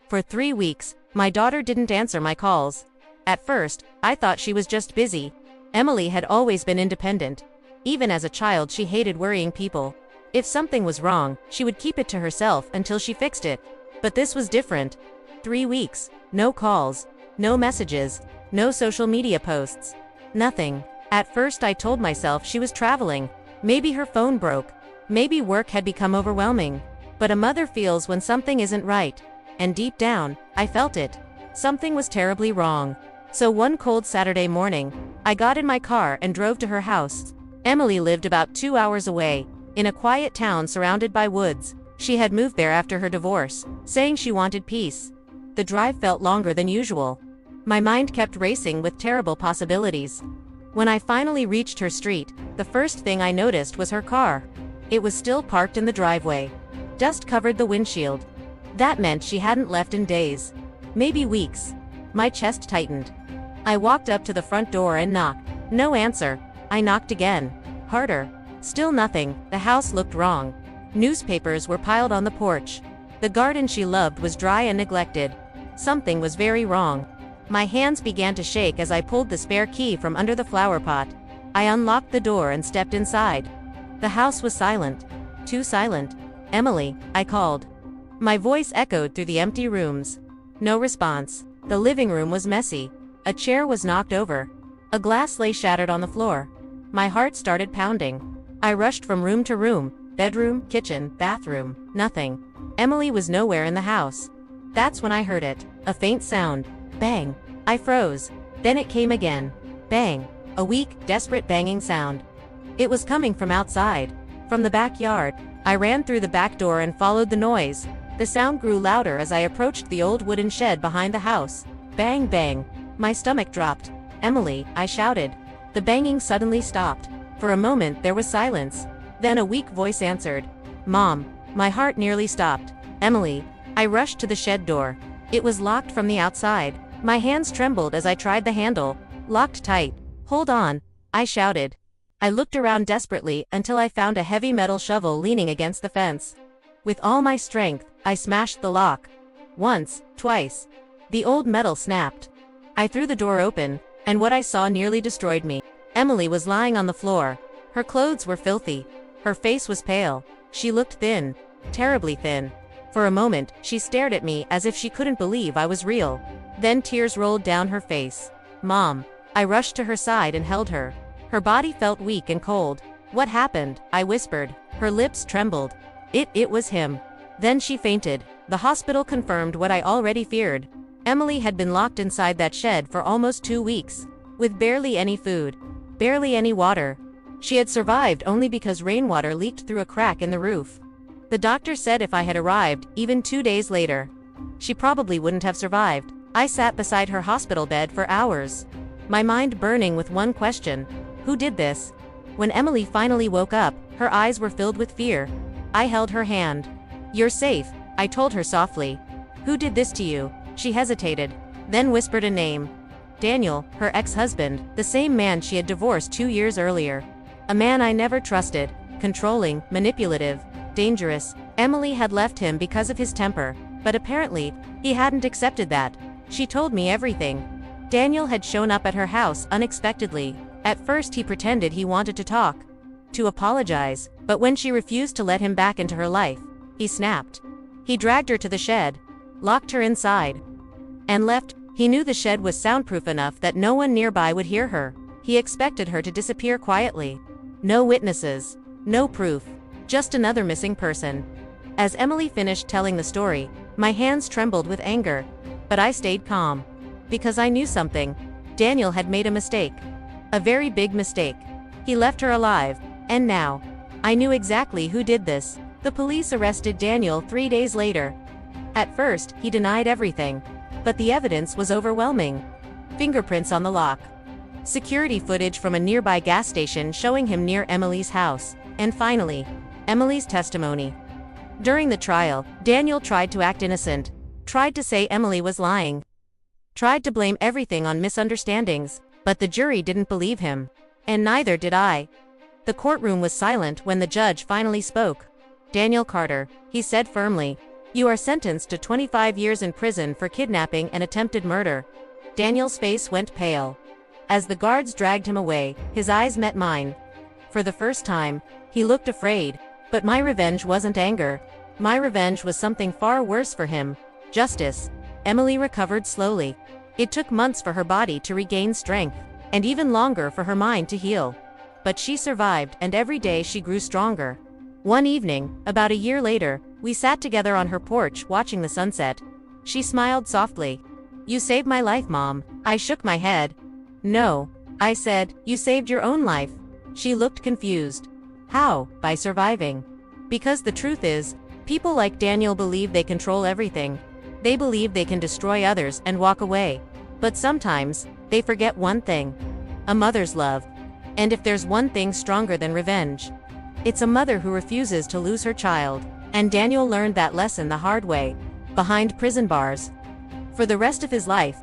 For 3 weeks, my daughter didn't answer my calls. At first, I thought she was just busy. Emily had always been independent. Even as a child, she hated worrying people. If something was wrong, she would keep it to herself until she fixed it. But this was different. 3 weeks, no calls, no messages, no social media posts. Nothing. At first I told myself she was traveling. Maybe her phone broke. Maybe work had become overwhelming. But a mother feels when something isn't right. And deep down, I felt it. Something was terribly wrong. So one cold Saturday morning, I got in my car and drove to her house. Emily lived about 2 hours away, in a quiet town surrounded by woods. She had moved there after her divorce, saying she wanted peace. The drive felt longer than usual. My mind kept racing with terrible possibilities. When I finally reached her street, the first thing I noticed was her car. It was still parked in the driveway. Dust covered the windshield. That meant she hadn't left in days. Maybe weeks. My chest tightened. I walked up to the front door and knocked. No answer. I knocked again. Harder. Still nothing. The house looked wrong. Newspapers were piled on the porch. The garden she loved was dry and neglected. Something was very wrong. My hands began to shake as I pulled the spare key from under the flower pot. I unlocked the door and stepped inside. The house was silent. Too silent. "Emily," I called. My voice echoed through the empty rooms. No response. The living room was messy. A chair was knocked over. A glass lay shattered on the floor. My heart started pounding. I rushed from room to room, bedroom, kitchen, bathroom. Nothing. Emily was nowhere in the house. That's when I heard it. A faint sound. Bang. I froze. Then it came again. Bang. A weak, desperate banging sound. It was coming from outside. From the backyard. I ran through the back door and followed the noise. The sound grew louder as I approached the old wooden shed behind the house. Bang, bang. My stomach dropped. "Emily," I shouted. The banging suddenly stopped. For a moment there was silence. Then a weak voice answered. "Mom." My heart nearly stopped. "Emily." I rushed to the shed door. It was locked from the outside. My hands trembled as I tried the handle. Locked tight. "Hold on," I shouted. I looked around desperately until I found a heavy metal shovel leaning against the fence. With all my strength, I smashed the lock. Once, twice. The old metal snapped. I threw the door open, and what I saw nearly destroyed me. Emily was lying on the floor. Her clothes were filthy. Her face was pale. She looked thin. Terribly thin. For a moment, she stared at me as if she couldn't believe I was real. Then tears rolled down her face. "Mom." I rushed to her side and held her. Her body felt weak and cold. "What happened?" I whispered. Her lips trembled. It was him." Then she fainted. The hospital confirmed what I already feared. Emily had been locked inside that shed for almost 2 weeks. With barely any food. Barely any water. She had survived only because rainwater leaked through a crack in the roof. The doctor said if I had arrived, even 2 days later, she probably wouldn't have survived. I sat beside her hospital bed for hours. My mind burning with one question. Who did this? When Emily finally woke up, her eyes were filled with fear. I held her hand. "You're safe," I told her softly. "Who did this to you?" She hesitated, then whispered a name. Daniel, her ex-husband, the same man she had divorced 2 years earlier. A man I never trusted, controlling, manipulative, dangerous. Emily had left him because of his temper, but apparently, he hadn't accepted that. She told me everything. Daniel had shown up at her house unexpectedly. At first he pretended he wanted to talk, to apologize, but when she refused to let him back into her life, he snapped. He dragged her to the shed, locked her inside, and left. He knew the shed was soundproof enough that no one nearby would hear her. He expected her to disappear quietly. No witnesses, no proof, just another missing person. As Emily finished telling the story, my hands trembled with anger, but I stayed calm. Because I knew something. Daniel had made a mistake. A very big mistake. He left her alive, and now, I knew exactly who did this. The police arrested Daniel 3 days later. At first, he denied everything. But the evidence was overwhelming. Fingerprints on the lock. Security footage from a nearby gas station showing him near Emily's house. And finally, Emily's testimony. During the trial, Daniel tried to act innocent. Tried to say Emily was lying. Tried to blame everything on misunderstandings. But the jury didn't believe him. And neither did I. The courtroom was silent when the judge finally spoke. "Daniel Carter," he said firmly, You are sentenced to 25 years in prison for kidnapping and attempted murder." Daniel's face went pale. As the guards dragged him away, his eyes met mine. For the first time, he looked afraid. But my revenge wasn't anger. My revenge was something far worse for him: justice. Emily recovered slowly. It took months for her body to regain strength, and even longer for her mind to heal. But she survived, and every day she grew stronger. One evening, about a year later, we sat together on her porch watching the sunset. She smiled softly. "You saved my life, Mom." I shook my head. "No," I said, "you saved your own life." She looked confused. "How?" "By surviving." Because the truth is, people like Daniel believe they control everything. They believe they can destroy others and walk away. But sometimes, they forget one thing: a mother's love. And if there's one thing stronger than revenge, it's a mother who refuses to lose her child. And Daniel learned that lesson the hard way, behind prison bars. For the rest of his life,